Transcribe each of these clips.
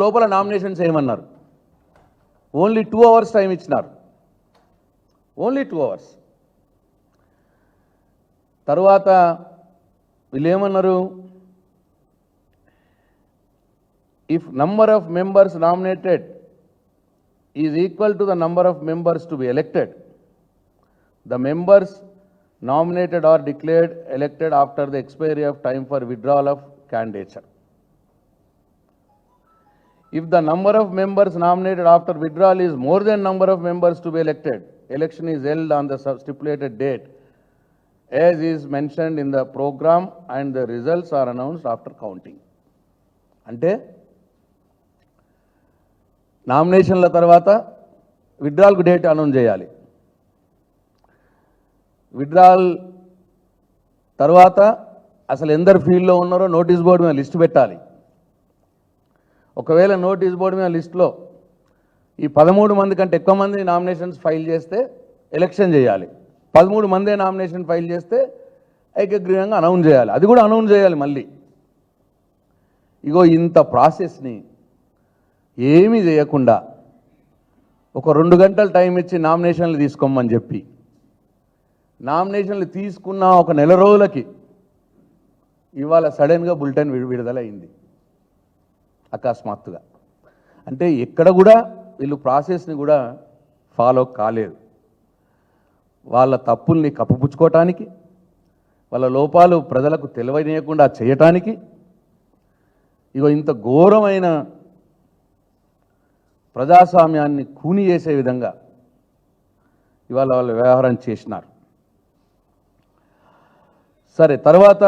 లోపల నామినేషన్స్ ఏమన్నారు? Only 2 hours time ఇచ్చినారు. Only 2 hours. తర్వాత వీళ్ళు ఏమన్నారు? If number of members nominated is equal to the number of members to be elected, the members nominated or declared elected after the expiry of time for withdrawal of candidature. If the number of members nominated after withdrawal is more than number of members to be elected, election is held on the stipulated date as is mentioned in the program and the results are announced after counting. అంటే నామినేషన్ల తర్వాత విత్డ్రాల్కు date announce చేయాలి. Withdrawal తర్వాత అసలు ఎందరు ఫీల్డ్లో ఉన్నారో notice board మీద లిస్ట్ పెట్టాలి. ఒకవేళ నోటీస్ బోర్డు మీద లిస్టులో ఈ 13 మంది కంటే ఎక్కువ మంది నామినేషన్స్ ఫైల్ చేస్తే ఎలక్షన్ చేయాలి. 13 మందే నామినేషన్ ఫైల్ చేస్తే ఏకగ్రీవంగా అనౌన్స్ చేయాలి. అది కూడా అనౌన్స్ చేయాలి మళ్ళీ. ఇగో ఇంత ప్రాసెస్ని ఏమీ చేయకుండా ఒక 2 గంటలు టైం ఇచ్చి నామినేషన్లు తీసుకోమని చెప్పి నామినేషన్లు తీసుకున్న ఒక నెల రోజులకి ఇవాళ సడన్గా బులెటిన్ విడుదలైంది అకస్మాత్తుగా. అంటే ఎక్కడ కూడా వీళ్ళు ప్రాసెస్ని కూడా ఫాలో కాలేదు. వాళ్ళ తప్పుల్ని కప్పుపుచ్చుకోవటానికి, వాళ్ళ లోపాలు ప్రజలకు తెలియనియకుండా చేయటానికి ఇగో ఇంత ఘోరమైన ప్రజాస్వామ్యాన్ని కూని చేసే విధంగా ఇవాళ వాళ్ళు వ్యవహారం చేసినారు. సరే, తర్వాత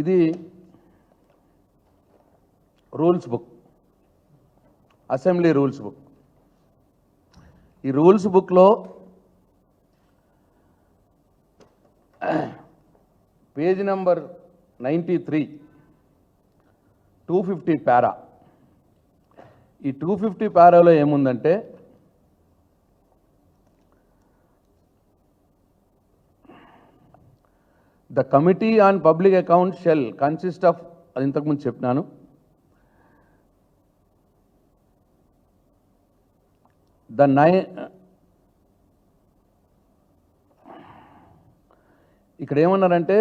ఇది rules book, assembly rules book. ఈ రూల్స్ బుక్లో పేజ్ నెంబర్ 93, 250 పారా. ఈ 250 పారాలో ఏముందంటే the committee on public accounts shall consist of, అది ఇంతకుముందు చెప్పినాను, ఇక్కడ ఏమన్నారంటే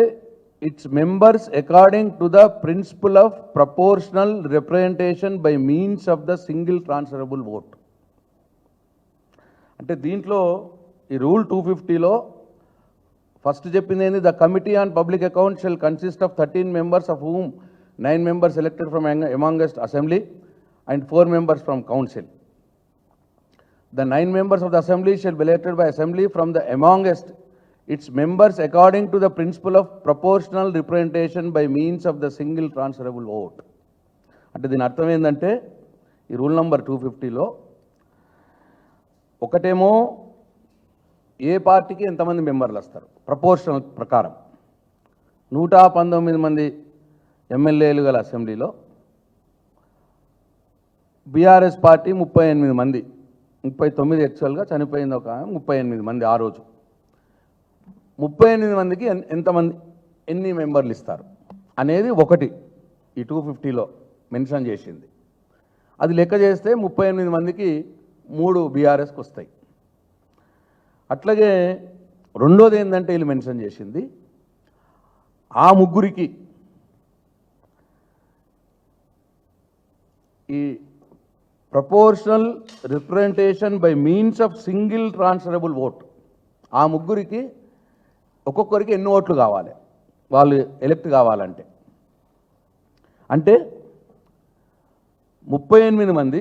it's members according to the principle of proportional representation by means of the single transferable vote. అంటే దీంట్లో ఈ రూల్ 250లో ఫస్ట్ చెప్పింది ఏంది? The committee on public accounts shall consist of 13 members of whom 9 members elected from amongst assembly and 4 members from council. The 9 members of the assembly shall be elected by assembly from the amongst its members according to the principle of proportional representation by means of the single transferable vote. అంటే దీని అర్థం ఏంటంటే ఈ rule number 250లో ఒకటేమో ఏ పార్టీకి ఎంతమంది మెంబర్లు వస్తారు ప్రపోర్షనల్ ప్రకారం. 119 మంది ఎమ్మెల్యేలు గల అసెంబ్లీలో బీఆర్ఎస్ పార్టీ 38 మంది, 39 యాక్చువల్గా, చనిపోయింది ఒక 38 మంది ఆ రోజు. 38 మందికి ఎంతమంది ఎన్ని మెంబర్లు ఇస్తారు అనేది ఒకటి ఈ 250లో మెన్షన్ చేసింది. అది లెక్క చేస్తే 38 మందికి 3 బీఆర్ఎస్కి వస్తాయి. అట్లాగే రెండోది ఏంటంటే వీళ్ళు మెన్షన్ చేసింది ఆ ముగ్గురికి ఈ proportional representation by means of single transferable vote, ఆ ముగ్గురికి ఒక్కొక్కరికి ఎన్ని ఓట్లు కావాలి వాళ్ళు ఎలెక్ట్ కావాలంటే. అంటే 38 మంది,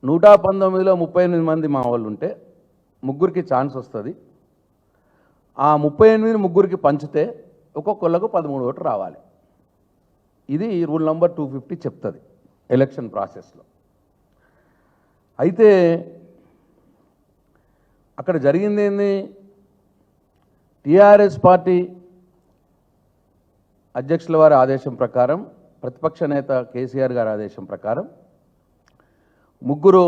119లో 38 మంది మా వాళ్ళు ఉంటే ముగ్గురికి ఛాన్స్ వస్తుంది. ఆ 38 ముగ్గురికి పంచితే ఒక్కొక్కళ్ళకు 13 ఓట్లు రావాలి. ఇది రూల్ నంబర్ 250 చెప్తుంది ఎలక్షన్ ప్రాసెస్లో. అయితే అక్కడ జరిగింది ఏంది? టీఆర్ఎస్ పార్టీ అధ్యక్షుల వారి ఆదేశం ప్రకారం, ప్రతిపక్ష నేత కేసీఆర్ గారి ఆదేశం ప్రకారం ముగ్గురు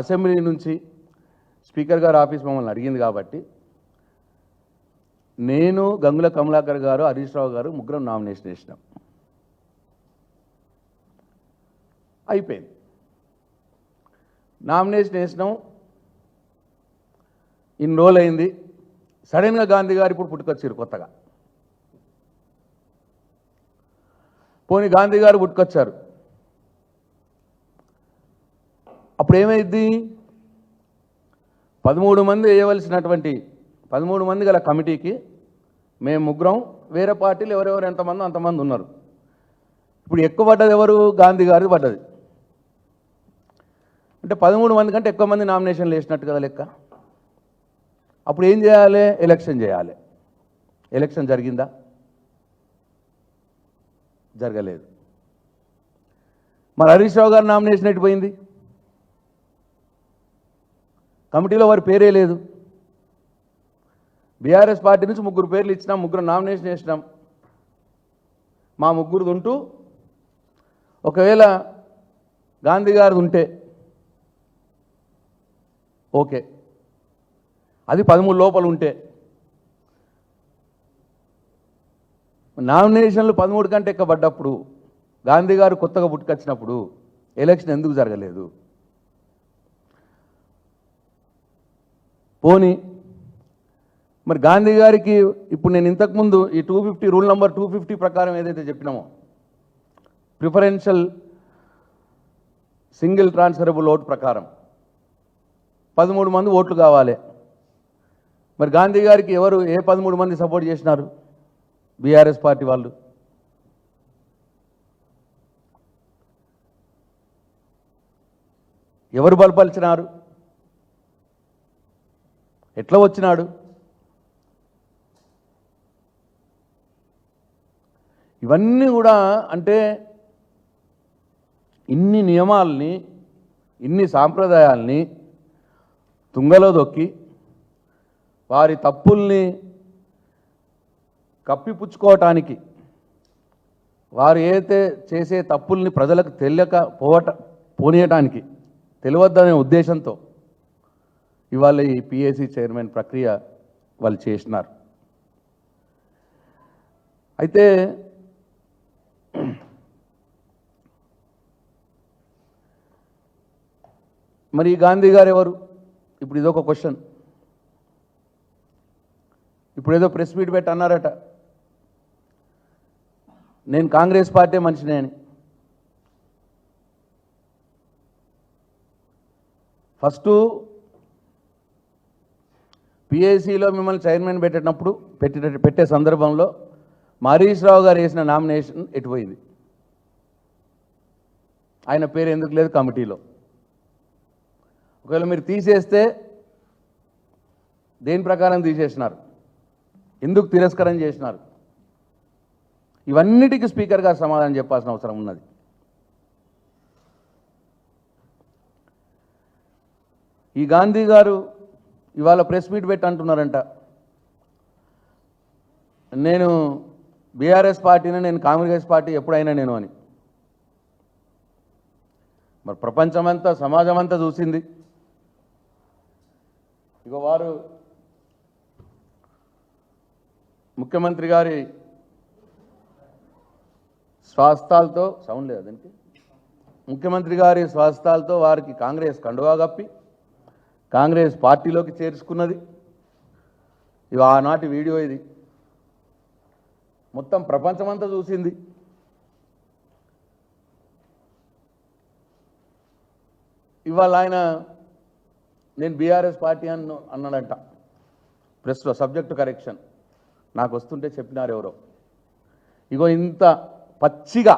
అసెంబ్లీ నుంచి స్పీకర్ గారి ఆఫీస్ మమ్మల్ని అడిగింది కాబట్టి నేను, గంగుల కమలాకర్ గారు, హరీష్ రావు గారు ముగ్గురం నామినేషన్ వేసినాం. అయిపోయింది. నామినేషన్ వేసినాం, ఇన్ని రోజులు అయింది. సడన్గా గాంధీ గారు ఇప్పుడు పుట్టుకొచ్చారు కొత్తగా. పోనీ గాంధీ గారు పుట్టుకొచ్చారు, అప్పుడు ఏమైంది? 13 మంది వేయవలసినటువంటి 13 మంది గల కమిటీకి మేము ముగ్గురం, వేరే పార్టీలు ఎవరెవరు ఎంతమంది అంతమంది ఉన్నారు. ఇప్పుడు ఎక్కువ పడ్డది ఎవరు? గాంధీ గారు పడ్డది. అంటే 13 మంది కంటే ఎక్కువ మంది నామినేషన్లు వేసినట్టు కదా లెక్క. అప్పుడు ఏం చేయాలి? ఎలక్షన్ చేయాలి. ఎలక్షన్ జరిగిందా? జరగలేదు. మరి హరీష్ రావు గారు నామినేషన్ ఎట్టిపోయింది? కమిటీలో వారి పేరే లేదు. బీఆర్ఎస్ పార్టీ నుంచి 3 పేర్లు ఇచ్చినాం, 3 నామినేషన్ వేసినాం. మా ముగ్గురు ఉంటూ ఒకవేళ గాంధీ గారిది ఉంటే ఓకే, అది 13 లోపల ఉంటే. నామినేషన్లు 13 కంటే ఎక్కబడ్డప్పుడు, గాంధీ గారు కొత్తగా పుట్టుకొచ్చినప్పుడు ఎలక్షన్ ఎందుకు జరగలేదు? పోనీ మరి గాంధీ గారికి ఇప్పుడు నేను ఇంతకుముందు ఈ 250 రూల్ నెంబర్ 250 ప్రకారం ఏదైతే చెప్పినామో, ప్రిఫరెన్షియల్ సింగిల్ ట్రాన్స్ఫరబుల్ ఓటు ప్రకారం 13 మంది ఓట్లు కావాలి. మరి గాంధీ గారికి ఎవరు, ఏ 13 మంది సపోర్ట్ చేసినారు? బీఆర్ఎస్ పార్టీ వాళ్ళు. ఎవరు బలపలిచినారు? ఎట్లా వచ్చినాడు? ఇవన్నీ కూడా అంటే ఇన్ని నియమాల్ని, ఇన్ని సాంప్రదాయాల్ని తుంగలో దొక్కి వారి తప్పుల్ని కప్పిపుచ్చుకోవటానికి, వారు ఏదైతే చేసే తప్పుల్ని ప్రజలకు పోనీయటానికి తెలియద్దనే ఉద్దేశంతో ఇవాళ ఈ పిఏసీ చైర్మన్ ప్రక్రియ వాళ్ళు చేసినారు. అయితే మరి గాంధీ గారు ఎవరు? ఇప్పుడు ఇదొక క్వశ్చన్. ఇప్పుడు ఏదో ప్రెస్ మీట్ పెట్టి అన్నారట, నేను కాంగ్రెస్ పార్టీ మనిషినే అని. ఫస్ట్ పిఏసీలో మిమ్మల్ని చైర్మన్ పెట్టే సందర్భంలో హరీష్ రావు గారు వేసిన నామినేషన్ ఎటుపోయింది? ఆయన పేరు ఎందుకు లేదు కమిటీలో? ఒకవేళ మీరు తీసేస్తే దేని ప్రకారం తీసేసినారు? ఎందుకు తిరస్కరణ చేసినారు? ఇవన్నిటికీ స్పీకర్ గారు సమాధానం చెప్పాల్సిన అవసరం ఉన్నది. ఈ గాంధీ గారు ఇవాళ ప్రెస్ మీట్ పెట్టి అంటున్నారంట, నేను బీఆర్ఎస్ పార్టీని, నేను కాంగ్రెస్ పార్టీ ఎప్పుడైనా నేను అని. మరి ప్రపంచమంతా, సమాజం అంతా చూసింది. ఇక వారు ముఖ్యమంత్రి గారి స్వాస్థాలతో, సౌండ్ లేదు దానికి, ముఖ్యమంత్రి గారి స్వాస్థాలతో వారికి కాంగ్రెస్ కండువా కప్పి కాంగ్రెస్ పార్టీలోకి చేర్చుకున్నది. ఇవి ఆనాటి వీడియో, ఇది మొత్తం ప్రపంచమంతా చూసింది. ఇవాళ ఆయన నేను బీఆర్ఎస్ పార్టీ అన్నాడంట ప్రెస్లో. సబ్జెక్టు కరెక్షన్ నాకు వస్తుంటే చెప్పినారు ఎవరో. ఇగో ఇంత పచ్చిగా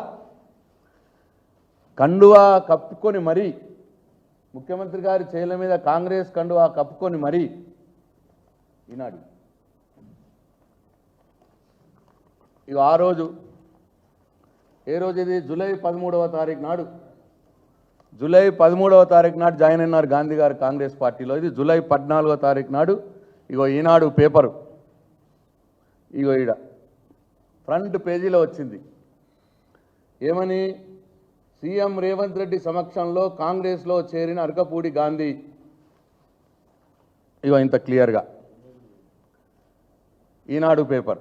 కండువా కప్పుకొని మరీ, ముఖ్యమంత్రి గారి చేతుల మీద కాంగ్రెస్ కండువా కప్పుకొని మరీ ఈనాడు ఇక ఆ రోజు, ఏ రోజు ఇది? జూలై 13వ తారీఖు నాడు, జూలై 13వ తారీఖు నాడు జాయిన్ అయినారు గాంధీ గారు కాంగ్రెస్ పార్టీలో. ఇది జూలై 14వ తారీఖు నాడు ఇగో ఈనాడు పేపరు, ఇగో ఈడ ఫ్రంట్ పేజీలో వచ్చింది. ఏమని? సీఎం రేవంత్ రెడ్డి సమక్షంలో కాంగ్రెస్లో చేరిన అరకపూడి గాంధీ. ఇగో ఇంత క్లియర్గా Eenadu paper,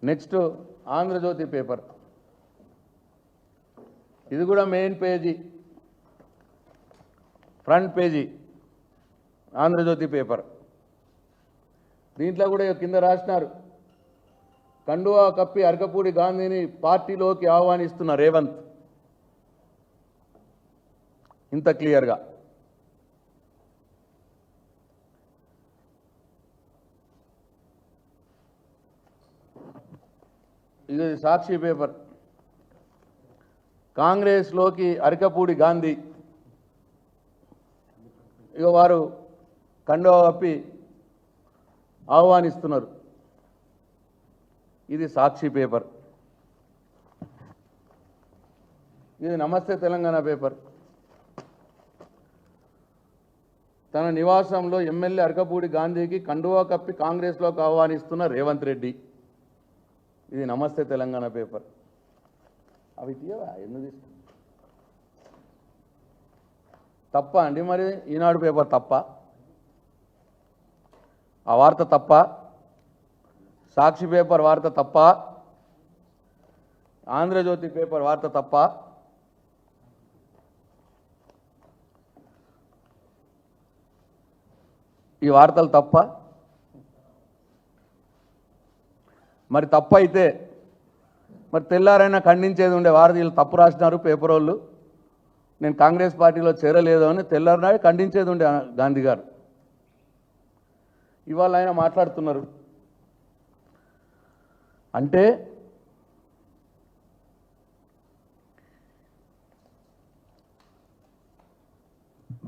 next Andhrajyothi paper, ఇది కూడా main page, front page Andhrajyothi paper. దీంట్లో కూడా కింద రాసినారు, కండువా కప్పి అరకపూడి గాంధీని పార్టీలోకి ఆహ్వానిస్తున్న రేవంత్. ఇంత క్లియర్గా. ఇది సాక్షి పేపర్, కాంగ్రెస్లోకి అరకపూడి గాంధీ, ఇక వారు కండువా కప్పి ఆహ్వానిస్తున్నారు. ఇది సాక్షి పేపర్. ఇది నమస్తే తెలంగాణ పేపర్. తన నివాసంలో ఎమ్మెల్యే అరకపూడి గాంధీకి కండువా కప్పి కాంగ్రెస్లోకి ఆహ్వానిస్తున్న రేవంత్ రెడ్డి. ఇది నమస్తే తెలంగాణ పేపర్. అవి తీయవా? ఎందుకు తీసుకు తప్ప అండి మరి? ఈనాడు పేపర్ తప్ప? ఆ వార్త తప్ప? సాక్షి పేపర్ వార్త తప్ప? ఆంధ్రజ్యోతి పేపర్ వార్త తప్ప? ఈ వార్తలు తప్ప? మరి తప్పు అయితే మరి తెల్లారైనా ఖండించేది ఉండే. వారు వీళ్ళు తప్పు రాసినారు పేపర్ వాళ్ళు, నేను కాంగ్రెస్ పార్టీలో చేరలేదు అని తెల్లారినాడు ఖండించేది ఉండే గాంధీ గారు. ఇవాళ ఆయన మాట్లాడుతున్నారు. అంటే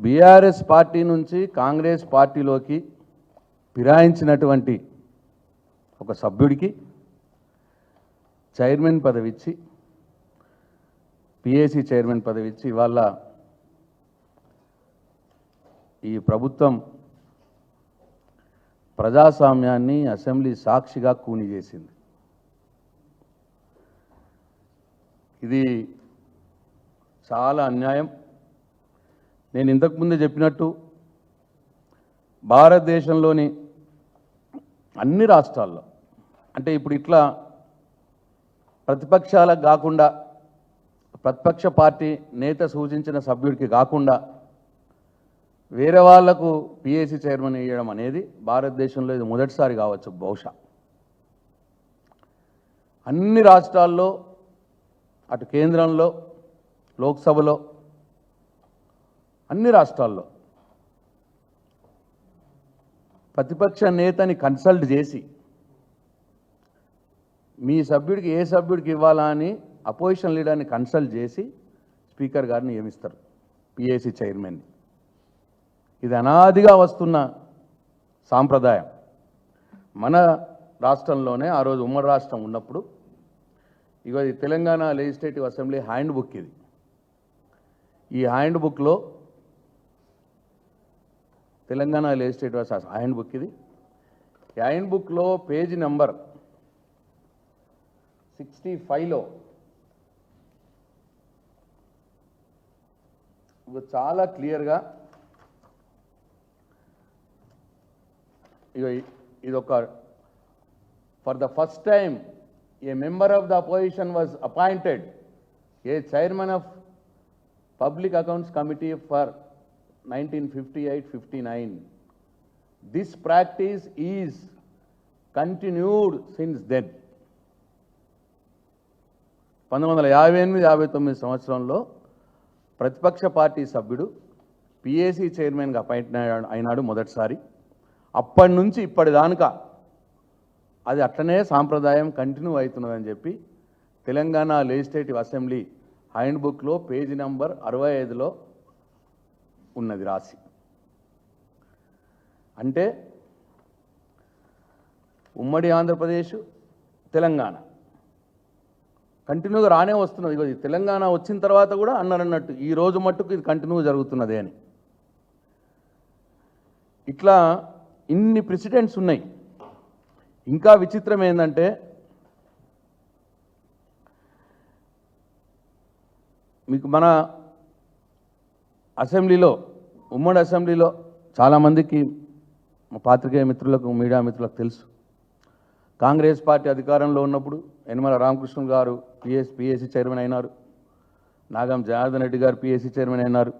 బీఆర్ఎస్ పార్టీ నుంచి కాంగ్రెస్ పార్టీలోకి ఫిరాయించినటువంటి ఒక సభ్యుడికి చైర్మన్ పదవి ఇచ్చి, పిఏసీ చైర్మన్ పదవి ఇచ్చి ఇవాళ ఈ ప్రభుత్వం ప్రజాస్వామ్యాన్ని అసెంబ్లీ సాక్షిగా కూని చేసింది. ఇది చాలా అన్యాయం. నేను ఇంతకుముందే చెప్పినట్టు భారతదేశంలోని అన్ని రాష్ట్రాల్లో, అంటే ఇప్పుడు ఇట్లా ప్రతిపక్షాలకు కాకుండా ప్రతిపక్ష పార్టీ నేత సూచించిన సభ్యుడికి కాకుండా వేరే వాళ్లకు పిఏసీ చైర్మన్ వేయడం అనేది భారతదేశంలో ఇది మొదటిసారి కావచ్చు బహుశా. అన్ని రాష్ట్రాల్లో, అటు కేంద్రంలో, లోక్సభలో, అన్ని రాష్ట్రాల్లో ప్రతిపక్ష నేతని కన్సల్ట్ చేసి మీ సభ్యుడికి ఏ సభ్యుడికి ఇవ్వాలా అని అపోజిషన్ లీడర్ని కన్సల్ట్ చేసి స్పీకర్ గారిని నియమిస్తారు పిఏసీ చైర్మన్ని. ఇది అనాదిగా వస్తున్న సాంప్రదాయం. మన రాష్ట్రంలోనే ఆ రోజు ఉమ్మడి రాష్ట్రం ఉన్నప్పుడు ఇక ఇది Telangana legislative assembly hand book. ఇది ఈ హ్యాండ్ బుక్లో తెలంగాణ లెజిస్లేటివ్ హ్యాండ్ బుక్ ఇది. ఈ హ్యాండ్ బుక్లో పేజీ నెంబర్ 65లో చాలా క్లియర్గా ఇదొక for the first time a member of the opposition was appointed A chairman of public accounts committee for 1958-59. This practice is continued since then. 1958-59 సంవత్సరంలో ప్రతిపక్ష పార్టీ సభ్యుడు పిఏసీ చైర్మన్గా అపాయింట్ అయినాడు మొదటిసారి. అప్పటి నుంచి ఇప్పటిదాకా అది అట్లనే సాంప్రదాయం కంటిన్యూ అవుతున్నదని చెప్పి తెలంగాణ లెజిస్లేటివ్ అసెంబ్లీ హ్యాండ్ బుక్లో పేజీ నంబర్ 65లో ఉన్నది రాసి. అంటే ఉమ్మడి ఆంధ్రప్రదేశ్, తెలంగాణ కంటిన్యూగా రానే వస్తున్నది. ఇది తెలంగాణ వచ్చిన తర్వాత కూడా అన్నారన్నట్టు ఈ రోజు మట్టుకు ఇది కంటిన్యూ జరుగుతున్నదే అని. ఇట్లా ఇన్ని ప్రెసిడెంట్స్ ఉన్నాయి. ఇంకా విచిత్రం ఏంటంటే మీకు మన అసెంబ్లీలో, ఉమ్మడి అసెంబ్లీలో చాలామందికి, పాత్రికేయ మిత్రులకు, మీడియా మిత్రులకు తెలుసు, కాంగ్రెస్ పార్టీ అధికారంలో ఉన్నప్పుడు యనమల రామకృష్ణ గారు పిఎస్సి చైర్మన్ అయినారు, నాగం జనార్దన్ రెడ్డి గారు పిఎస్సి చైర్మన్ అయినారు.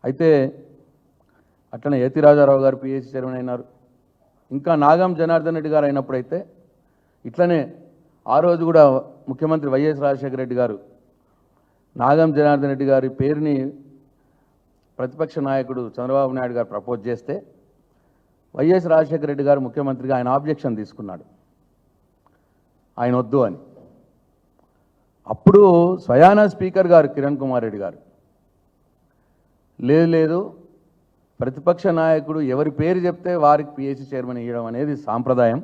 అయితే అట్లనే యతి రాజారావు గారు పిఎస్సి చైర్మన్ అయినారు. ఇంకా నాగం జనార్దన్ రెడ్డి గారు అయినప్పుడైతే ఇట్లనే ఆ రోజు కూడా ముఖ్యమంత్రి వైఎస్ రాజశేఖర రెడ్డి గారు నాగం జనార్దన్ రెడ్డి గారి పేరుని ప్రతిపక్ష నాయకుడు చంద్రబాబు నాయుడు గారు ప్రపోజ్ చేస్తే వైఎస్ రాజశేఖర రెడ్డి గారు ముఖ్యమంత్రిగా ఆయన ఆబ్జెక్షన్ తీసుకున్నాడు, ఆయన వద్దు అని. అప్పుడు స్వయానా స్పీకర్ గారు కిరణ్ కుమార్ రెడ్డి గారు లేదు ప్రతిపక్ష నాయకుడు ఎవరి పేరు చెప్తే వారికి పిఎస్సి చైర్మన్ ఇవ్వడం అనేది సాంప్రదాయం,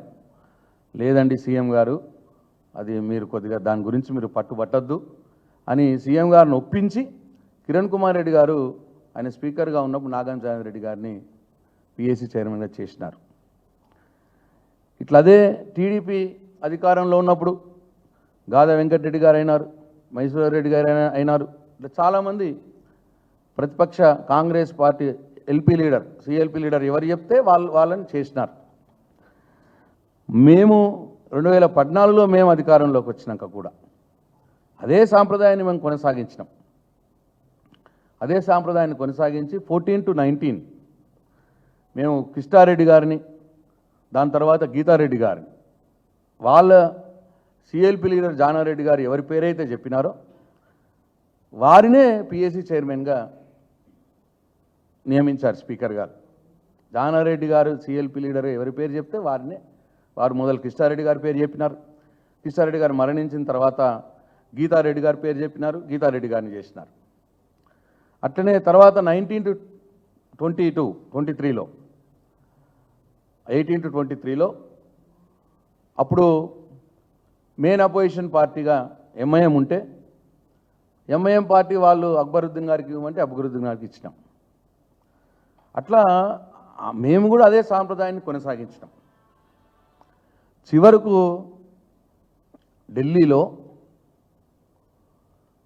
లేదండి సీఎం గారు, అది మీరు కొద్దిగా దాని గురించి మీరు పట్టుబట్టద్దు అని సీఎం గారిని ఒప్పించి కిరణ్ కుమార్ రెడ్డి గారు ఆయన స్పీకర్గా ఉన్నప్పుడు నాగం జనార్దన్ రెడ్డి గారిని పిఎస్సి చైర్మన్గా చేసినారు. ఇట్లా అదే టీడీపీ అధికారంలో ఉన్నప్పుడు గాదా వెంకటరెడ్డి గారు అయినారు, మైసూర్ రెడ్డి గారు అయినారు. ఇట్లా చాలామంది ప్రతిపక్ష Congress party LP leader CLP leader ఎవరు చెప్తే వాళ్ళని చేసినారు. మేము 2014లో మేము అధికారంలోకి వచ్చినాక కూడా అదే సాంప్రదాయాన్ని మేము కొనసాగించినాం. అదే సాంప్రదాయాన్ని కొనసాగించి 14 to 19 మేము కృష్ణారెడ్డి గారిని, దాని తర్వాత గీతారెడ్డి గారిని, వాళ్ళ సిఎల్పి లీడర్ జానారెడ్డి గారు ఎవరి పేరైతే చెప్పినారో వారినే పిఎస్సి చైర్మన్గా నియమించారు స్పీకర్ గారు. జానారెడ్డి గారు సిఎల్పి లీడర్ ఎవరి పేరు చెప్తే వారు మొదలు కృష్ణారెడ్డి గారి పేరు చెప్పినారు. కృష్ణారెడ్డి గారు మరణించిన తర్వాత గీతారెడ్డి గారి పేరు చెప్పినారు, గీతారెడ్డి గారిని చేసినారు. అట్లనే తర్వాత 19 to 23లో 18 to 23లో అప్పుడు మెయిన్ అపోజిషన్ పార్టీగా ఎంఐఎం ఉంటే ఎంఐఎం పార్టీ వాళ్ళు అక్బరుద్దీన్ గారికి ఇవ్వమంటే అక్బరుద్దీన్ గారికి ఇచ్చినాం. అట్లా మేము కూడా అదే సాంప్రదాయాన్ని కొనసాగించినాం. చివరకు ఢిల్లీలో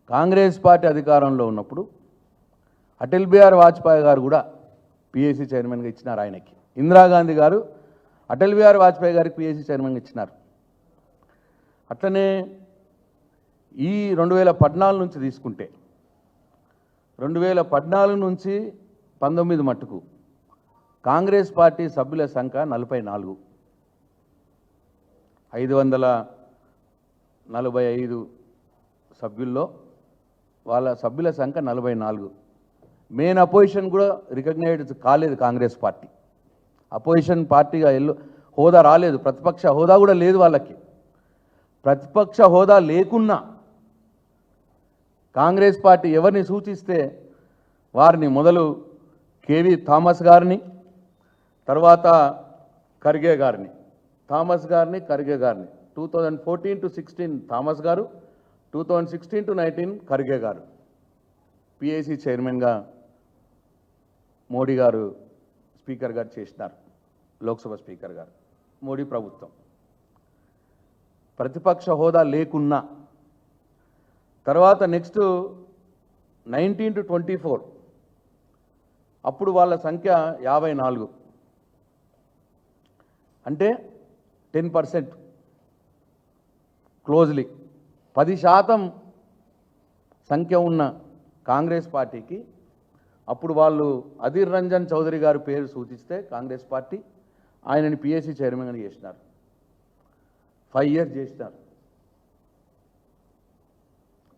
కాంగ్రెస్ పార్టీ అధికారంలో ఉన్నప్పుడు అటల్ బిహారీ వాజ్పేయి గారు కూడా పిఎస్సి చైర్మన్గా ఇచ్చినారు ఆయనకి. ఇందిరాగాంధీ గారు అటల్ బిహారీ వాజ్పేయి గారికి పిఎస్సి చైర్మన్గా ఇచ్చినారు. అట్లనే ఈ 2014 నుంచి తీసుకుంటే 2014 నుంచి 19 మట్టుకు కాంగ్రెస్ పార్టీ సభ్యుల సంఖ్య 44, 545 సభ్యుల్లో వాళ్ళ సభ్యుల సంఖ్య 44. మెయిన్ అపోజిషన్ కూడా రికగ్నైజ్ కాలేదు కాంగ్రెస్ పార్టీ. అపోజిషన్ పార్టీగా హోదా రాలేదు, ప్రతిపక్ష హోదా కూడా లేదు వాళ్ళకి. ప్రతిపక్ష హోదా లేకున్నా కాంగ్రెస్ పార్టీ ఎవరిని సూచిస్తే వారిని మొదలు కేవి థామస్ గారిని, తర్వాత ఖర్గే గారిని, థామస్ గారిని ఖర్గే గారిని 2014 to 16 థామస్ గారు, 2016 to 19 ఖర్గే గారు పిఏసి చైర్మన్గా మోడీ గారు స్పీకర్ గారు చేసినారు, లోక్సభ స్పీకర్ గారు. మోడీ ప్రభుత్వం ప్రతిపక్ష హోదా లేకున్నా తర్వాత నెక్స్ట్ 19 to 24 అప్పుడు వాళ్ళ సంఖ్య 54, అంటే 10% క్లోజ్లీ 10% సంఖ్య ఉన్న కాంగ్రెస్ పార్టీకి అప్పుడు వాళ్ళు అధీర్ రంజన్ చౌదరి గారి పేరు సూచిస్తే కాంగ్రెస్ పార్టీ ఆయనని పిఎస్సి చైర్మన్గా చేసినారు. 5 years చేసినారు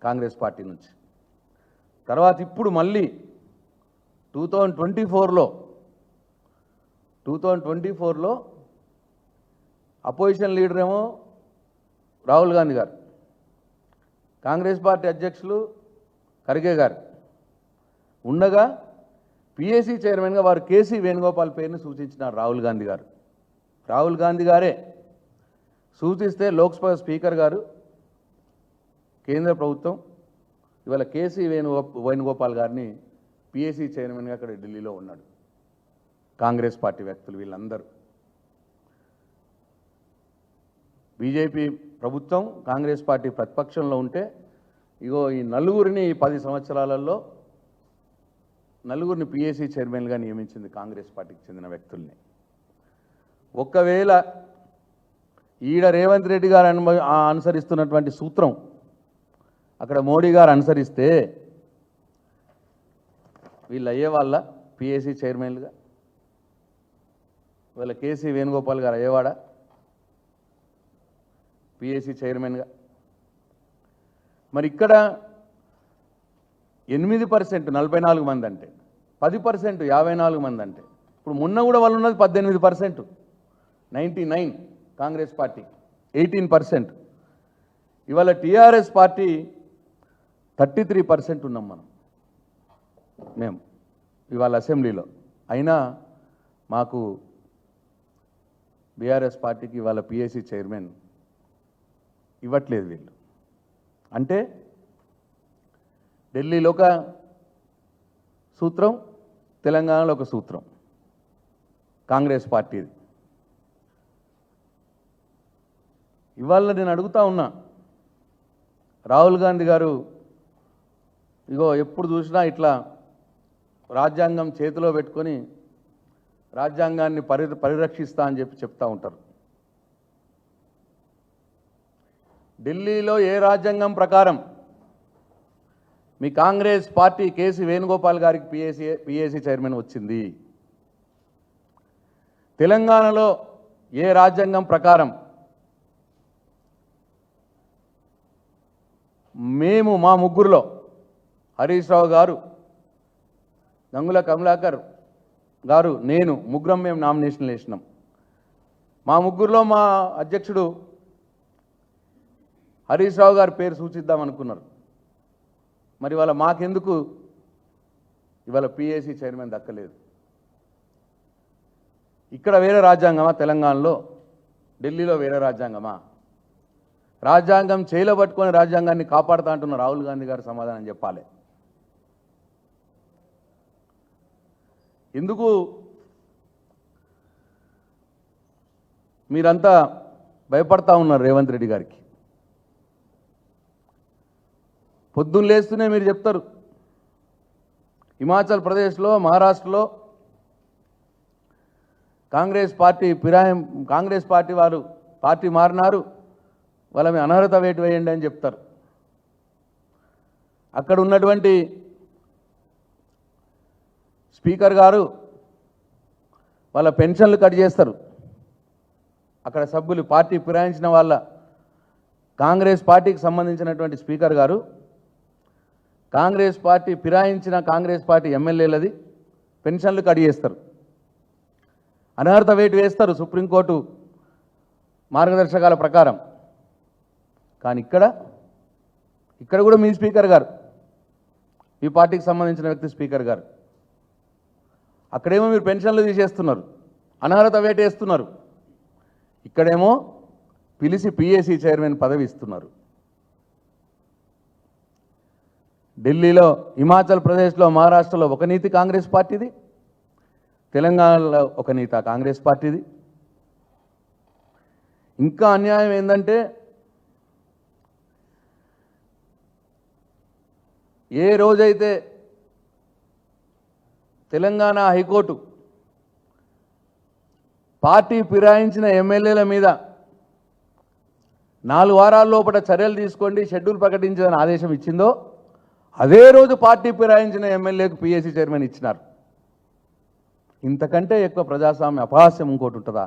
కాంగ్రెస్ పార్టీ నుంచి. తర్వాత ఇప్పుడు మళ్ళీ 2024లో అపోజిషన్ లీడర్ ఏమో రాహుల్ గాంధీ గారు, కాంగ్రెస్ పార్టీ అధ్యక్షులు ఖర్గే గారు ఉండగా పిఎస్సి చైర్మన్గా వారు కేసీ వేణుగోపాల్ పేరుని సూచించినారు రాహుల్ గాంధీ గారు. రాహుల్ గాంధీ గారే సూచిస్తే లోక్సభ స్పీకర్ గారు కేంద్ర ప్రభుత్వం ఇవాళ కేసీ వేణుగోపాల్ గారిని పిఎస్సి చైర్మన్గా అక్కడ ఢిల్లీలో ఉన్నాడు. కాంగ్రెస్ పార్టీ వ్యక్తులు వీళ్ళందరూ. బీజేపీ ప్రభుత్వం కాంగ్రెస్ పార్టీ ప్రతిపక్షంలో ఉంటే ఇగో ఈ నలుగురిని 10 సంవత్సరాలలో నలుగురిని పిఎస్సి చైర్మన్గా నియమించింది కాంగ్రెస్ పార్టీకి చెందిన వ్యక్తుల్ని. ఒకవేళ ఈడ రేవంత్ రెడ్డి గారు అనుసరిస్తున్నటువంటి సూత్రం అక్కడ మోడీ గారు అనుసరిస్తే వీళ్ళు అయ్యే వాళ్ళ పిఏసీ చైర్మన్లుగా వీళ్ళ కేసీ వేణుగోపాల్ గారు అయ్యేవాడా పిఏసీ చైర్మన్గా? మరి ఇక్కడ 8% 44 మంది అంటే 10% 54 మంది అంటే ఇప్పుడు మొన్న కూడా వాళ్ళు ఉన్నది 18%, 99 కాంగ్రెస్ పార్టీ 18%. ఇవాళ టీఆర్ఎస్ పార్టీ 33% ఉన్నాం మేము ఇవాళ అసెంబ్లీలో. అయినా మాకు బీఆర్ఎస్ పార్టీకి ఇవాళ పిఏసీ చైర్మన్ ఇవ్వట్లేదు వీళ్ళు. అంటే ఢిల్లీలో ఒక సూత్రం, తెలంగాణలో ఒక సూత్రం కాంగ్రెస్ పార్టీది. ఇవాళ నేను అడుగుతా ఉన్నా, రాహుల్ గాంధీ గారు ఇగో ఎప్పుడు చూసినా ఇట్లా రాజ్యాంగం చేతిలో పెట్టుకొని రాజ్యాంగాన్ని పరిరక్షిస్తా అని చెప్తా ఉంటారు. ఢిల్లీలో ఏ రాజ్యాంగం ప్రకారం మీ కాంగ్రెస్ పార్టీ కేసీ వేణుగోపాల్ గారికి పిఏసీ చైర్మన్ వచ్చింది? తెలంగాణలో ఏ రాజ్యాంగం ప్రకారం మేము మా ముగ్గురులో హరీష్ రావు గారు, గంగుల కమలాకర్ గారు, నేను ముగ్గురం మేము నామినేషన్లు వేసినాం. మా ముగ్గురులో మా అధ్యక్షుడు హరీష్ రావు గారి పేరు సూచిద్దాం అనుకున్నారు. మరి ఇవాళ మాకెందుకు ఇవాళ పిఏసీ చైర్మన్ దక్కలేదు? ఇక్కడ వేరే రాజ్యాంగమా? తెలంగాణలో ఢిల్లీలో వేరే రాజ్యాంగమా? రాజ్యాంగం చేలో పట్టుకొని రాజ్యాంగాన్ని కాపాడుతా అంటున్న రాహుల్ గాంధీ గారు సమాధానం చెప్పాలి. ఎందుకు మీరంతా భయపడతా ఉన్నారు రేవంత్ రెడ్డి గారికి? పొద్దున్న లేస్తూనే మీరు చెప్తారు హిమాచల్ ప్రదేశ్లో, మహారాష్ట్రలో కాంగ్రెస్ పార్టీ వారు పార్టీ మారినారు, వాళ్ళ మీ అనర్హత వేటు వేయండి అని చెప్తారు. అక్కడ ఉన్నటువంటి స్పీకర్ గారు వాళ్ళ పెన్షన్లు కట్ చేస్తారు. అక్కడ సభ్యులు పార్టీ ఫిరాయించిన వాళ్ళ కాంగ్రెస్ పార్టీకి సంబంధించినటువంటి స్పీకర్ గారు కాంగ్రెస్ పార్టీ ఫిరాయించిన కాంగ్రెస్ పార్టీ ఎమ్మెల్యేలది పెన్షన్లు కట్ చేస్తారు, అనర్హత వేటు వేస్తారు సుప్రీంకోర్టు మార్గదర్శకాల ప్రకారం. కానీ ఇక్కడ కూడా మీ స్పీకర్ గారు, ఈ పార్టీకి సంబంధించిన వ్యక్తి స్పీకర్ గారు, అక్కడేమో మీరు పెన్షన్లు తీసేస్తున్నారు, అనర్హత వేటు వేస్తున్నారు. ఇక్కడేమో పిలిచి పిఏసీ చైర్మన్ పదవి ఇస్తున్నారు. ఢిల్లీలో, హిమాచల్ ప్రదేశ్లో, మహారాష్ట్రలో ఒక నీతి కాంగ్రెస్ పార్టీది, తెలంగాణలో ఒక నీతి కాంగ్రెస్ పార్టీది. ఇంకా అన్యాయం ఏంటంటే ఏ రోజైతే తెలంగాణ హైకోర్టు పార్టీ ఫిరాయించిన ఎమ్మెల్యేల మీద 4 వారాల లోపల చర్యలు తీసుకోండి, షెడ్యూల్ ప్రకటించదని ఆదేశం ఇచ్చిందో అదే రోజు పార్టీ ఫిరాయించిన ఎమ్మెల్యేకు పిఏసీ చైర్మన్ ఇచ్చినారు. ఇంతకంటే ఎక్కువ ప్రజాస్వామ్య అపహాస్యం ఇంకోటి ఉంటుందా?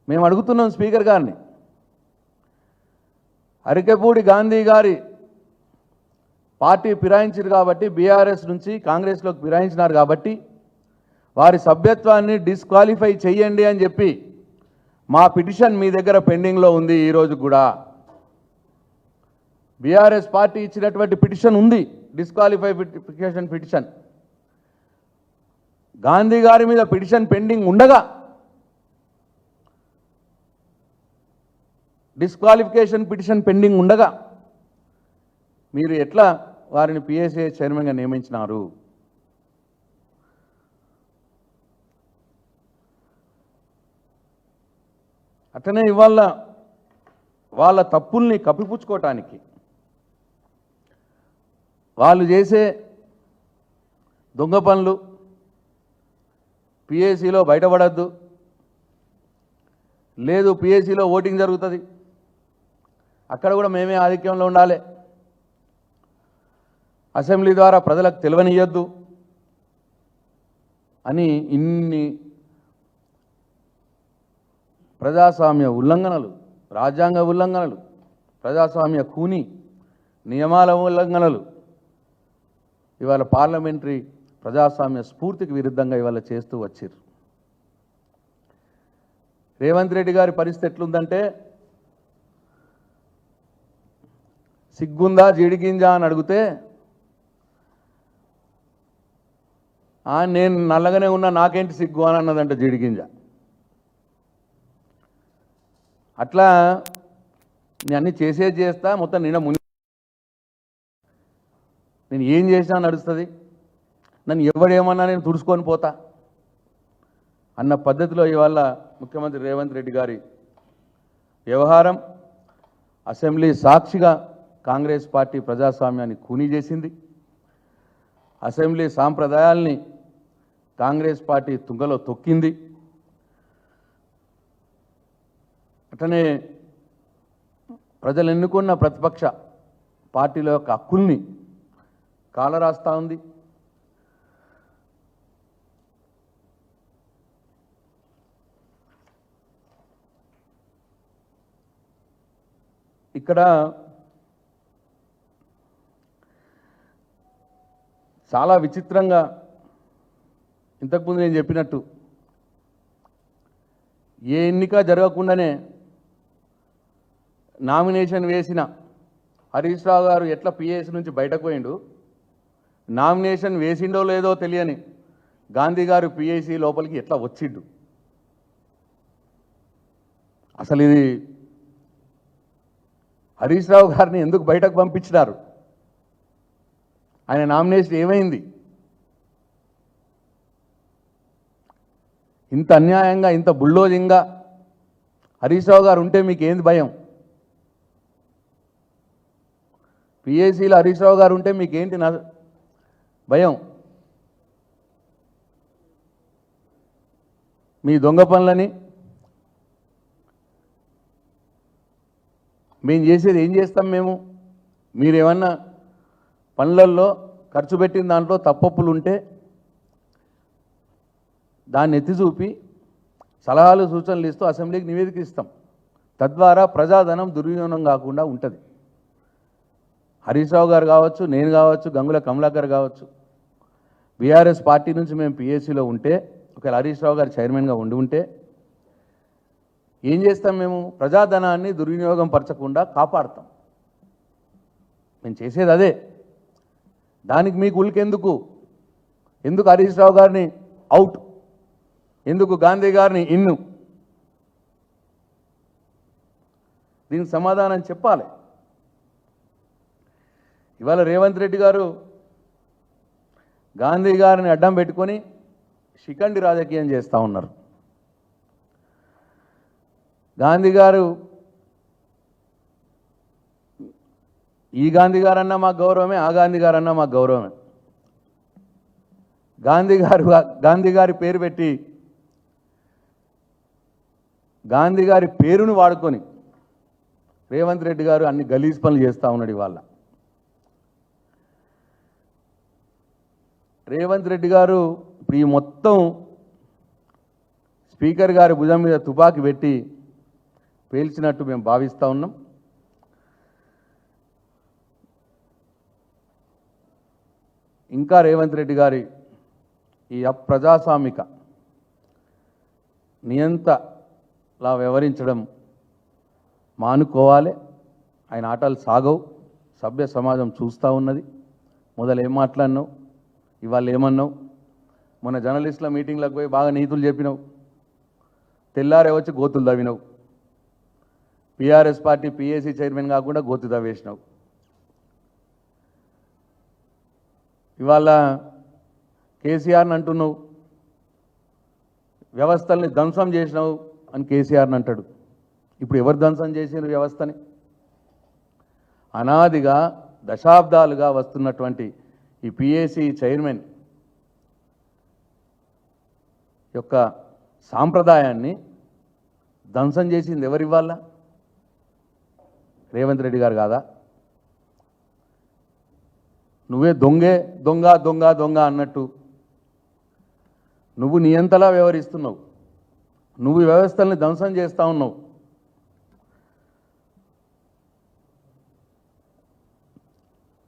మేము అడుగుతున్నాం స్పీకర్ గారిని, అరికెపూడి గాంధీ గారి పార్టీ ఫిరాయించారు కాబట్టి, బీఆర్ఎస్ నుంచి కాంగ్రెస్లోకి ఫిరాయించినారు కాబట్టి వారి సభ్యత్వాన్ని డిస్క్వాలిఫై చేయండి అని చెప్పి మా పిటిషన్ మీ దగ్గర పెండింగ్లో ఉంది. ఈరోజు కూడా బీఆర్ఎస్ పార్టీ ఇచ్చినటువంటి పిటిషన్ ఉంది, డిస్క్వాలిఫికేషన్ పిటిషన్. గాంధీ గారి మీద పిటిషన్ పెండింగ్ ఉండగా, డిస్క్వాలిఫికేషన్ పిటిషన్ పెండింగ్ ఉండగా మీరు ఎట్లా వారిని పిఏసీ చైర్మన్గా నియమించినారు? అట్లనే ఇవాళ వాళ్ళ తప్పుల్ని కప్పిపుచ్చుకోవటానికి, వాళ్ళు చేసే దొంగ పనులు పిఏసీలో బయటపడద్దు, లేదు పిఎస్సిలో ఓటింగ్ జరుగుతుంది, అక్కడ కూడా మేమే ఆధిక్యంలో ఉండాలి, అసెంబ్లీ ద్వారా ప్రజలకు తెలియనియొద్దు అని ఇన్ని ప్రజాస్వామ్య ఉల్లంఘనలు, రాజ్యాంగ ఉల్లంఘనలు, ప్రజాస్వామ్య కూని నియమాల ఉల్లంఘనలు ఇవాళ పార్లమెంటరీ ప్రజాస్వామ్య స్ఫూర్తికి విరుద్ధంగా ఇవాళ చేస్తూ వచ్చారు. రేవంత్ రెడ్డి గారి పరిస్థితి ఎట్లుందంటే సిగ్గుందా జీడిగింజా అని అడిగితే నేను నల్లగానే ఉన్నా నాకేంటి సిగ్గు అని అన్నదంట జీడిగింజ. అట్లా నేను అన్నీ చేసేది చేస్తా, మొత్తం నేను ఏం చేసినా నడుస్తుంది, నన్ను ఎవడేమన్నా నేను తుడుచుకొని పోతా అన్న పద్ధతిలో ఇవాళ ముఖ్యమంత్రి రేవంత్ రెడ్డి గారి వ్యవహారం అసెంబ్లీ సాక్షిగా కాంగ్రెస్ పార్టీ ప్రజాస్వామ్యాన్ని కూనీ చేసింది. అసెంబ్లీ సాంప్రదాయాల్ని కాంగ్రెస్ పార్టీ తుంగలో తొక్కింది. అట్లనే ప్రజలు ఎన్నుకున్న ప్రతిపక్ష పార్టీల యొక్క హక్కుల్ని కాలరాస్తా ఉంది. ఇక్కడ చాలా విచిత్రంగా ఇంతకుముందు నేను చెప్పినట్టు ఏ ఎన్నిక జరగకుండానే నామినేషన్ వేసిన హరీష్ రావు గారు ఎట్లా పిఎస్ నుంచి బయటకు పోయిండు, నామినేషన్ వేసిండో లేదో తెలియని గాంధీ గారు పిఎస్సి లోపలికి ఎట్లా వచ్చిండు. అసలు ఇది హరీష్ రావు గారిని ఎందుకు బయటకు పంపించినారు, ఆయన నామినేషన్ ఏమైంది, ఇంత అన్యాయంగా ఇంత బుల్డోజింగ్గా హరీష్ రావు గారు ఉంటే మీకు ఏంది భయం, పిఎస్సిలో హరీష్ రావు గారు ఉంటే మీకేంటి భయం, మీ దొంగ పనులని మేము చేసేది ఏం చేస్తాం, మీరేమన్నా పనులల్లో ఖర్చు పెట్టిన దాంట్లో తప్పప్పులు ఉంటే దాన్ని ఎత్తి చూపి సలహాలు సూచనలు ఇస్తూ అసెంబ్లీకి నివేదిక ఇస్తాం, తద్వారా ప్రజాధనం దుర్వినియోగం కాకుండా ఉంటుంది. హరీష్ రావు గారు కావచ్చు, నేను కావచ్చు, గంగుల కమలాకర్ కావచ్చు, బీఆర్ఎస్ పార్టీ నుంచి మేము పిఎస్సిలో ఉంటే ఒకవేళ హరీష్ రావు గారు చైర్మన్గా ఉంటే ఏం చేస్తాం, ప్రజాధనాన్ని దుర్వినియోగం పరచకుండా కాపాడుతాం. మేము చేసేది అదే. దానికి మీకు ఉలికెందుకు, ఎందుకు హరీష్ రావు గారిని అవుట్, ఎందుకు గాంధీ గారిని ఇన్ను, దీనికి సమాధానం చెప్పాలి. ఇవాళ రేవంత్ రెడ్డి గారు గాంధీ గారిని అడ్డం పెట్టుకొని శిఖండి రాజకీయం చేస్తూ ఉన్నారు. గాంధీ గారు ఈ గాంధీ గారన్నా మాకు గౌరవమే, ఆ గాంధీ గారన్నా మాకు గౌరవమే. గాంధీ గారి పేరు పెట్టి గాంధీ గారి పేరును వాడుకొని రేవంత్ రెడ్డి గారు అన్ని గలీజ్ పనులు చేస్తూ ఉన్నాడు. ఇవాళ రేవంత్ రెడ్డి గారు ఇప్పుడు ఈ మొత్తం స్పీకర్ గారి భుజం మీద తుపాకీ పెట్టి పేల్చినట్టు మేము భావిస్తూ ఉన్నాం. ఇంకా రేవంత్ రెడ్డి గారి ఈ అప్రజాస్వామిక నియంతలా వ్యవహరించడం మానుకోవాలి. ఆయన ఆటలు సాగవు, సభ్య సమాజం చూస్తూ ఉన్నది. మొదలు ఏం మాట్లాడినావు, ఇవాళ ఏమన్నావు, మొన్న జర్నలిస్టుల మీటింగ్లకు పోయి బాగా నీతులు చెప్పినావు, తెల్లారే వచ్చి గోతులు తవ్వినావు, బీఆర్ఎస్ పార్టీ పిఎస్సి చైర్మన్ కాకుండా గోతు తవ్వేసినావు. ఇవాళ కేసీఆర్ని అంటున్నావు, వ్యవస్థల్ని ధ్వంసం చేసినావు అని కేసీఆర్ని అంటాడు. ఇప్పుడు ఎవరు ధ్వంసం చేసిన వ్యవస్థని? అనాదిగా దశాబ్దాలుగా వస్తున్నటువంటి ఈ పిఎస్సి చైర్మన్ యొక్క సాంప్రదాయాన్ని ధ్వంసం చేసింది ఎవరివ్వాల? రేవంత్ రెడ్డి గారు కాదా? నువ్వే దొంగ దొంగ దొంగ అన్నట్టు నువ్వు నియంతలా వ్యవహరిస్తున్నావు. నువ్వు వ్యవస్థల్ని ధ్వంసం చేస్తూ ఉన్నావు.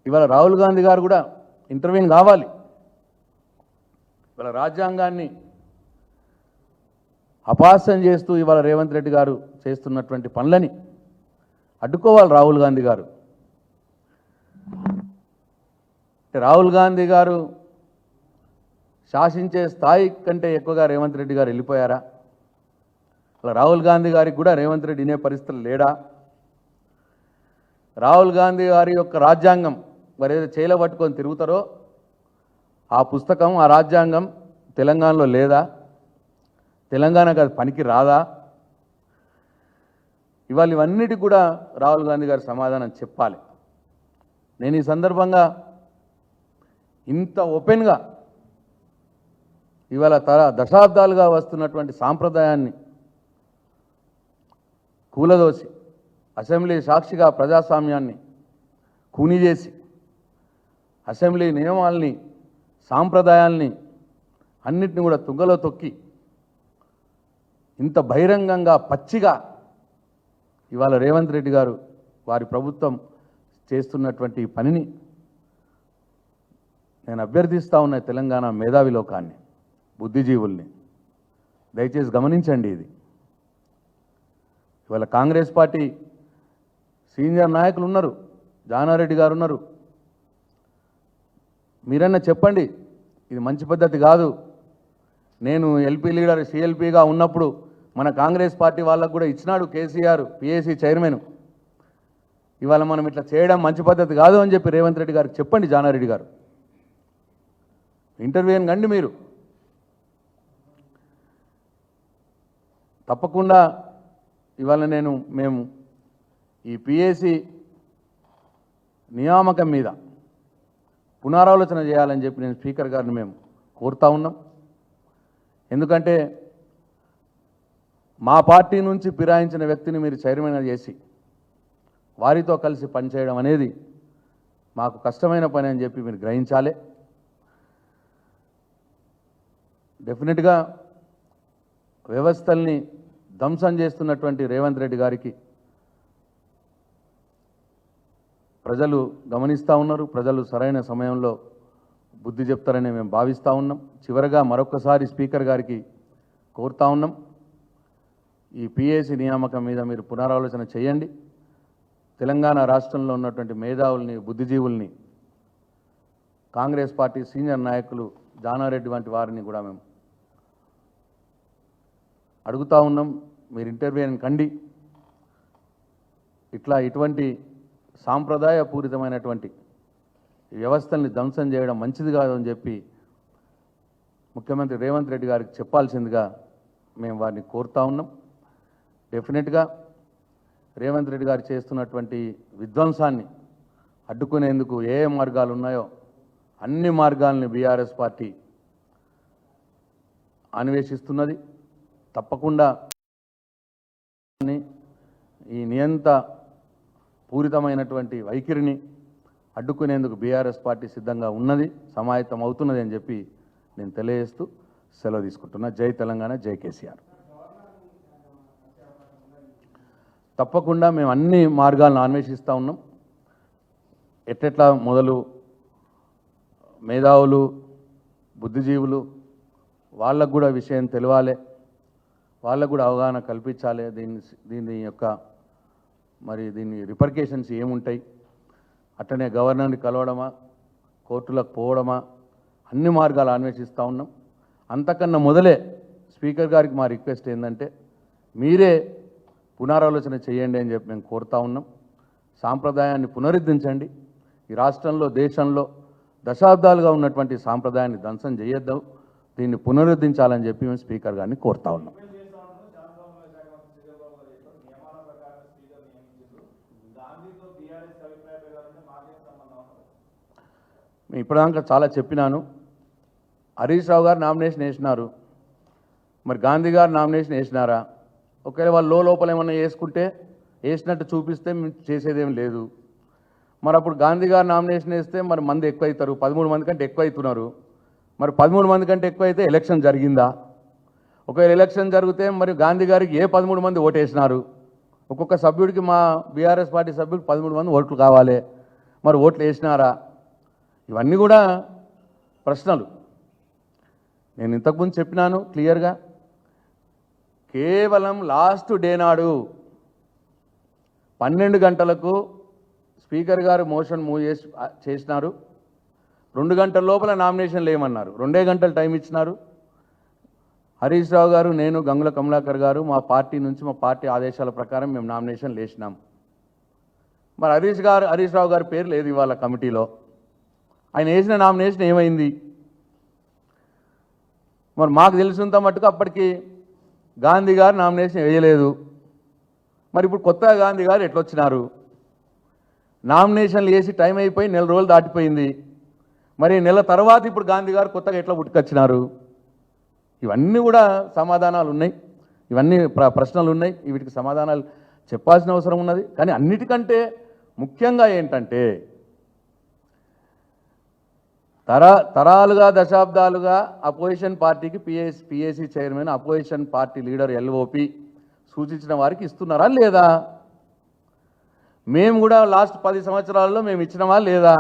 ఇవాళ రాహుల్ గాంధీ గారు కూడా ఇంటర్వ్యూని కావాలి. ఇవాళ రాజ్యాంగాన్ని అపహాస్యం చేస్తూ ఇవాళ రేవంత్ రెడ్డి గారు చేస్తున్నటువంటి పనులని అడ్డుకోవాలి రాహుల్ గాంధీ గారు. రాహుల్ గాంధీ గారు శాసించే స్థాయి కంటే ఎక్కువగా రేవంత్ రెడ్డి గారు వెళ్ళిపోయారా? అలా రాహుల్ గాంధీ గారికి కూడా రేవంత్ రెడ్డి వినే పరిస్థితులు లేడా? రాహుల్ గాంధీ గారి యొక్క రాజ్యాంగం మరి ఏదో చేయిలో పట్టుకొని తిరుగుతారో ఆ పుస్తకం, ఆ రాజ్యాంగం తెలంగాణలో లేదా? తెలంగాణకు అది పనికి రాదా? ఇవాళ ఇవన్నిటికి కూడా రాహుల్ గాంధీ గారు సమాధానం చెప్పాలి. నేను ఈ సందర్భంగా ఇంత ఓపెన్గా ఇవాళ దశాబ్దాలుగా వస్తున్నటువంటి సాంప్రదాయాన్ని కూలదోసి అసెంబ్లీ సాక్షిగా ప్రజాస్వామ్యాన్ని కూని చేసి అసెంబ్లీ నియమాల్ని, సాంప్రదాయాల్ని అన్నిటిని కూడా తుంగలో తొక్కి ఇంత బహిరంగంగా పచ్చిగా ఇవాళ రేవంత్ రెడ్డి గారు వారి ప్రభుత్వం చేస్తున్నటువంటి పనిని నేను అభ్యర్థిస్తూ ఉన్న తెలంగాణ మేధావి లోకాన్ని, బుద్ధిజీవుల్ని దయచేసి గమనించండి. ఇది ఇవాళ కాంగ్రెస్ పార్టీ సీనియర్ నాయకులు ఉన్నారు, జానారెడ్డి గారు ఉన్నారు. మీరన్నా చెప్పండి, ఇది మంచి పద్ధతి కాదు. నేను ఎల్పీ లీడర్ సిఎల్పీగా ఉన్నప్పుడు మన కాంగ్రెస్ పార్టీ వాళ్ళకు కూడా ఇచ్చినాడు కేసీఆర్ పిఏసీ చైర్మన్. ఇవాళ మనం ఇట్లా చేయడం మంచి పద్ధతి కాదు అని చెప్పి రేవంత్ రెడ్డి గారికి చెప్పండి. జానారెడ్డి గారు ఇంటర్వ్యూని కండి మీరు. తప్పకుండా ఇవాళ మేము ఈ పిఏసీ నియామకం మీద పునరాలోచన చేయాలని చెప్పి నేను స్పీకర్ గారిని మేము కోరుతా ఉన్నాం. ఎందుకంటే మా పార్టీ నుంచి ఫిరాయించిన వ్యక్తిని మీరు చైర్మన్గా చేసి వారితో కలిసి పనిచేయడం అనేది మాకు కష్టమైన పని అని చెప్పి మీరు గ్రహించాలి. డెఫినెట్గా వ్యవస్థల్ని ధ్వంసం చేస్తున్నటువంటి రేవంత్ రెడ్డి గారికి ప్రజలు గమనిస్తూ ఉన్నారు. ప్రజలు సరైన సమయంలో బుద్ధి చెప్తారని మేము భావిస్తూ ఉన్నాం. చివరగా మరొకసారి స్పీకర్ గారికి కోరుతా ఉన్నాం, ఈ పిఏసీ నియామకం మీద మీరు పునరాలోచన చేయండి. తెలంగాణ రాష్ట్రంలో ఉన్నటువంటి మేధావుల్ని, బుద్ధిజీవుల్ని, కాంగ్రెస్ పార్టీ సీనియర్ నాయకులు జానారెడ్డి వంటి వారిని కూడా మేము అడుగుతూ ఉన్నాం, మీరు ఇంటర్వ్యూని కండి. ఇటువంటి సాంప్రదాయపూరితమైనటువంటి వ్యవస్థల్ని ధ్వంసం చేయడం మంచిది కాదు అని చెప్పి ముఖ్యమంత్రి రేవంత్ రెడ్డి గారికి చెప్పాల్సిందిగా మేము వారిని కోరుతా ఉన్నాం. డెఫినెట్గా రేవంత్ రెడ్డి గారు చేస్తున్నటువంటి విధ్వంసాన్ని అడ్డుకునేందుకు ఏ మార్గాలు ఉన్నాయో అన్ని మార్గాల్ని బీఆర్ఎస్ పార్టీ అన్వేషిస్తున్నది. తప్పకుండా ఈ నియంత పూరితమైనటువంటి వైఖరిని అడ్డుకునేందుకు బీఆర్ఎస్ పార్టీ సిద్ధంగా ఉన్నది, సమాయత్తం అవుతున్నది అని చెప్పి నేను తెలియజేస్తూ సెలవు తీసుకుంటున్నా. జై తెలంగాణ, జై కేసీఆర్. తప్పకుండా మేము అన్ని మార్గాలను అన్వేషిస్తూ ఉన్నాం. ఎట్లా మొదలు మేధావులు, బుద్ధిజీవులు వాళ్ళకు కూడా విషయం తెలియాలి, వాళ్ళకు కూడా అవగాహన కల్పించాలి. దీని యొక్క దీని రిపర్కేషన్స్ ఏముంటాయి, అట్లనే గవర్నర్ని కలవడమా, కోర్టులకు పోవడమా, అన్ని మార్గాలు అన్వేషిస్తూ ఉన్నాం. అంతకన్నా మొదలే స్పీకర్ గారికి మా రిక్వెస్ట్ ఏంటంటే మీరే పునరాలోచన చేయండి అని చెప్పి మేము కోరుతా ఉన్నాం. సాంప్రదాయాన్ని పునరుద్ధరించండి. ఈ రాష్ట్రంలో, దేశంలో దశాబ్దాలుగా ఉన్నటువంటి సాంప్రదాయాన్ని ధ్వంసం చేయొద్దాం, దీన్ని పునరుద్ధరించాలని చెప్పి మేము స్పీకర్ గారిని కోరుతా ఉన్నాం. మేము ఇప్పటిదాకా చాలా చెప్పినాను. హరీష్ రావు గారు నామినేషన్ వేసినారు, మరి గాంధీ గారు నామినేషన్ వేసినారా? ఒకవేళ వాళ్ళు లోపల ఏమన్నా వేసుకుంటే వేసినట్టు చూపిస్తే మేము చేసేదేం లేదు. మరి అప్పుడు గాంధీ గారు నామినేషన్ వేస్తే మరి మంది ఎక్కువ అవుతారు, 13 మంది కంటే ఎక్కువ అవుతున్నారు. మరి 13 మంది కంటే ఎక్కువ అయితే ఎలక్షన్ జరిగిందా? ఒకవేళ ఎలక్షన్ జరిగితే మరి గాంధీ గారికి 13 మంది ఓటేసినారు? ఒక్కొక్క సభ్యుడికి మా బీఆర్ఎస్ పార్టీ సభ్యుడికి 13 మంది ఓట్లు కావాలి, మరి ఓట్లు వేసినారా? ఇవన్నీ కూడా ప్రశ్నలు. నేను ఇంతకుముందు చెప్పినాను క్లియర్గా, కేవలం లాస్ట్ డే నాడు 12 గంటలకు స్పీకర్ గారు మోషన్ మూవ్ చేసినారు. 2 గంటల లోపల నామినేషన్లు ఏమన్నారు, 2 గంటలు టైం ఇచ్చినారు. హరీష్ రావు గారు, నేను, గంగుల కమలాకర్ గారు మా పార్టీ నుంచి మా పార్టీ ఆదేశాల ప్రకారం మేము నామినేషన్లు వేసినాం. మరి హరీష్ రావు గారి పేరు లేదు ఇవాళ కమిటీలో. ఆయన వేసిన నామినేషన్ ఏమైంది? మరి మాకు తెలిసినంత మట్టుకు అప్పటికి గాంధీ గారు నామినేషన్ వేయలేదు. మరి ఇప్పుడు కొత్తగా గాంధీ గారు ఎట్లొచ్చినారు? నామినేషన్లు వేసి టైం అయిపోయి 4 రోజులు దాటిపోయింది. మరి నెల తర్వాత ఇప్పుడు గాంధీ గారు కొత్తగా ఎట్లా పుట్టుకొచ్చినారు? ఇవన్నీ కూడా సమాధానాలు ఉన్నాయి, ఇవన్నీ ప్రశ్నలు ఉన్నాయి. వీటికి సమాధానాలు చెప్పాల్సిన అవసరం ఉన్నది. కానీ అన్నిటికంటే ముఖ్యంగా ఏంటంటే తరాలుగా దశాబ్దాలుగా అపోజిషన్ పార్టీకి PAC chairman, opposition party leader LOP సూచించిన వారికి ఇస్తున్నారా లేదా? మేము కూడా లాస్ట్ 10 సంవత్సరాల్లో మేము ఇచ్చినవా లేదా?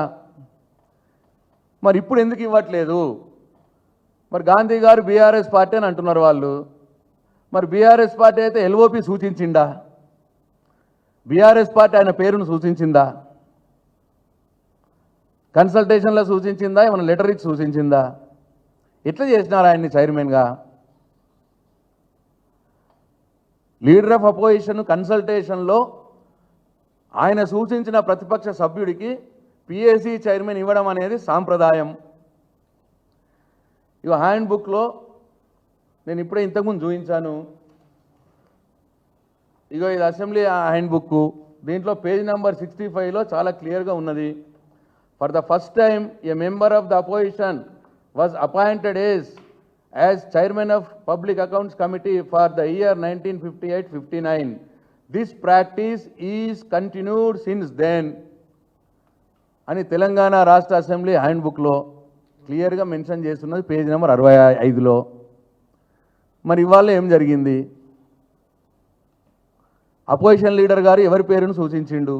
మరి ఇప్పుడు ఎందుకు ఇవ్వట్లేదు? మరి గాంధీ గారు బీఆర్ఎస్ పార్టీ అని అంటున్నారు వాళ్ళు. మరి బీఆర్ఎస్ పార్టీ అయితే ఎల్ఓపి సూచించిందా? బీఆర్ఎస్ పార్టీ ఆయన పేరును సూచించిందా? కన్సల్టేషన్లో సూచించిందా? ఏమైనా లెటర్ ఇచ్చి సూచించిందా? ఎట్లా చేసినారు ఆయన్ని చైర్మన్గా? లీడర్ ఆఫ్ అపోజిషన్ కన్సల్టేషన్లో ఆయన సూచించిన ప్రతిపక్ష సభ్యుడికి పిఏసీ చైర్మన్ ఇవ్వడం అనేది సాంప్రదాయం. ఇక హ్యాండ్ బుక్లో నేను ఇప్పుడే ఇంతకుముందు చూపించాను. ఇగో ఇది అసెంబ్లీ హ్యాండ్ బుక్. దీంట్లో పేజ్ నెంబర్ 65లో చాలా క్లియర్గా ఉన్నది. For the first time a member of the opposition was appointed as chairman of public accounts committee for the year 1958-59. This practice is continued since then అని తెలంగాణ రాష్ట్ర assembly hand బుక్లో క్లియర్గా mention చేస్తున్నది page number 65లో. మరి ఇవాళ ఏం జరిగింది? Opposition leader గారు ఎవరి పేరును సూచించిండు?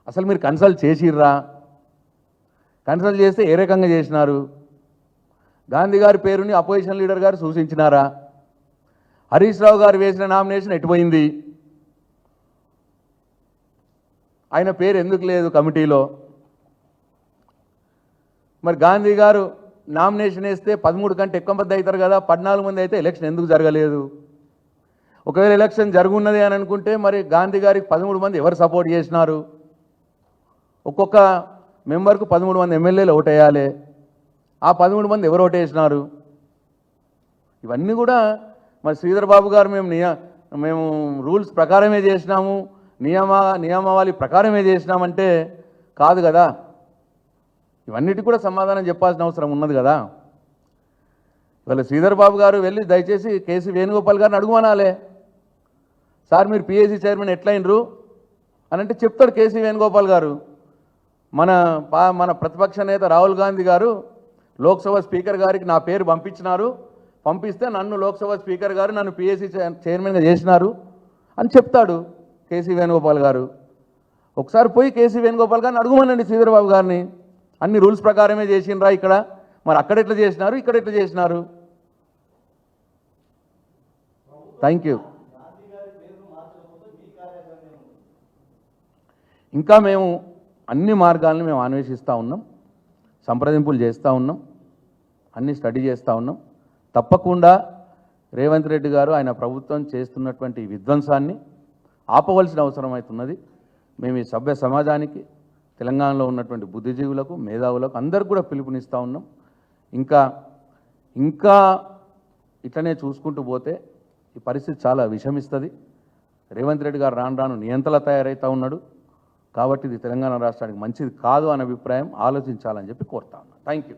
అసలు మీరు కన్సల్ట్ చేసిర్రా? కన్సల్ట్ చేస్తే ఏ రకంగా చేసినారు? గాంధీ గారి పేరుని అపోజిషన్ లీడర్ గారు సూచించినారా? హరీష్ రావు గారు వేసిన నామినేషన్ ఎటుపోయింది? ఆయన పేరు ఎందుకు లేదు కమిటీలో? మరి గాంధీ గారు నామినేషన్ వేస్తే 13 కంటే ఎక్కువ మంది అవుతారు కదా, 14 మంది అయితే ఎలక్షన్ ఎందుకు జరగలేదు? ఒకవేళ ఎలక్షన్ జరుగున్నది అని అనుకుంటే మరి గాంధీ గారికి 13 మంది ఎవరు సపోర్ట్ చేసినారు? ఒక్కొక్క మెంబర్కు 13 మంది ఎమ్మెల్యేలు ఓటేయాలి. ఆ 13 మంది ఎవరు ఓటేసినారు? ఇవన్నీ కూడా మరి శ్రీధర్ బాబు గారు మేము రూల్స్ ప్రకారమే చేసినాము, నియమావళి ప్రకారమే చేసినామంటే కాదు కదా. ఇవన్నిటికి కూడా సమాధానం చెప్పాల్సిన అవసరం ఉన్నది కదా. ఇవాళ శ్రీధర్ బాబు గారు వెళ్ళి దయచేసి కేసీ వేణుగోపాల్ గారిని అడుగుమనాలే, సార్ మీరు పిఏసీ చైర్మన్ ఎట్లయినరు అని అంటే చెప్తాడు కేసీ వేణుగోపాల్ గారు. మన ప్రతిపక్ష నేత రాహుల్ గాంధీ గారు లోక్సభ స్పీకర్ గారికి నా పేరు పంపిస్తే నన్ను లోక్సభ స్పీకర్ గారు నన్ను పిఏసీ చైర్మన్గా చేసినారు అని చెప్తాడు కేసీ వేణుగోపాల్ గారు. ఒకసారి పోయి కేసీ వేణుగోపాల్ గారిని అడుగుమనండి శ్రీధర్ బాబు గారిని, అన్ని రూల్స్ ప్రకారమే చేసినరా ఇక్కడ, మరి అక్కడ ఎట్లా చేసినారు, ఇక్కడ ఎట్లా చేసినారు? Thank you. ఇంకా మేము అన్ని మార్గాలను మేము అన్వేషిస్తూ ఉన్నాం, సంప్రదింపులు చేస్తూ ఉన్నాం, అన్ని స్టడీ చేస్తూ ఉన్నాం. తప్పకుండా రేవంత్ రెడ్డి గారు ఆయన ప్రభుత్వం చేస్తున్నటువంటి విధ్వంసాన్ని ఆపవలసిన అవసరం అవుతున్నది. మేము ఈ సభ్య సమాజానికి, తెలంగాణలో ఉన్నటువంటి బుద్ధిజీవులకు, మేధావులకు అందరికీ కూడా పిలుపునిస్తూ ఉన్నాం. ఇంకా ఇట్లనే చూసుకుంటూ పోతే ఈ పరిస్థితి చాలా విషమిస్తుంది. రేవంత్ రెడ్డి గారు రాను నియంతలా తయారవుతూ ఉన్నాడు. కాబట్టి ఇది తెలంగాణ రాష్ట్రానికి మంచిది కాదు అనే అభిప్రాయం ఆలోచించాలని చెప్పి కోరుతా ఉన్నాను. Thank you.